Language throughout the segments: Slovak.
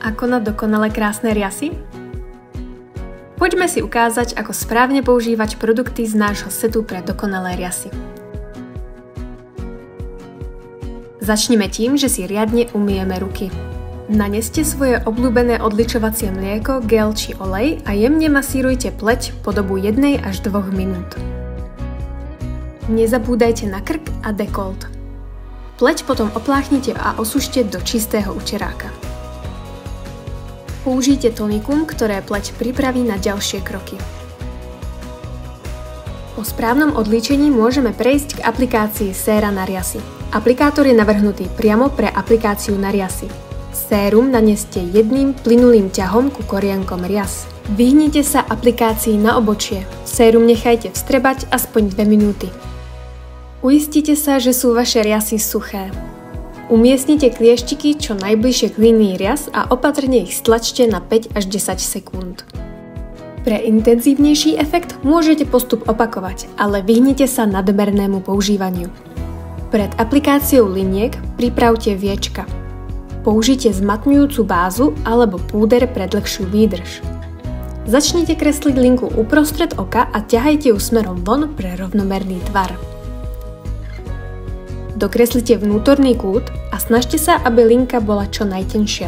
Ako na dokonale krásne riasy? Poďme si ukázať, ako správne používať produkty z nášho setu pre dokonalé riasy. Začneme tým, že si riadne umyjeme ruky. Naneste svoje obľúbené odličovacie mlieko, gel či olej a jemne masírujte pleť po dobu 1 až 2 minút. Nezabúdajte na krk a dekolt. Pleť potom opláchnite a osušte do čistého učeráka. Použijte tonikum, ktoré pleť pripraví na ďalšie kroky. Po správnom odlíčení môžeme prejsť k aplikácii séra na riasy. Aplikátor je navrhnutý priamo pre aplikáciu na riasy. Sérum naneste jedným plynulým ťahom ku korienkom rias. Vyhnite sa aplikácii na obočie. Sérum nechajte vstrebať aspoň 2 minúty. Uistite sa, že sú vaše riasy suché. Umiestnite klieštiky čo najbližšie k línii rias a opatrne ich stlačte na 5 až 10 sekúnd. Pre intenzívnejší efekt môžete postup opakovať, ale vyhnite sa nadmernému používaniu. Pred aplikáciou liniek pripravte viečka. Použite zmatňujúcu bázu alebo púder pre dlhšiu výdrž. Začnite kresliť linku uprostred oka a ťahajte ju smerom von pre rovnomerný tvar. Dokreslite vnútorný kút a snažte sa, aby linka bola čo najtenšia.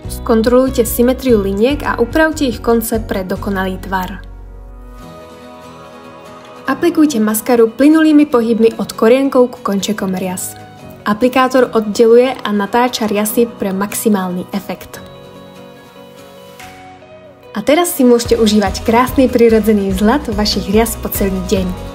Skontrolujte symetriu liniek a upravte ich konce pre dokonalý tvar. Aplikujte maskaru plynulými pohybmi od korienkov ku končekom rias. Aplikátor oddeluje a natáča riasy pre maximálny efekt. A teraz si môžete užívať krásny prirodzený vzhľad vašich rias po celý deň.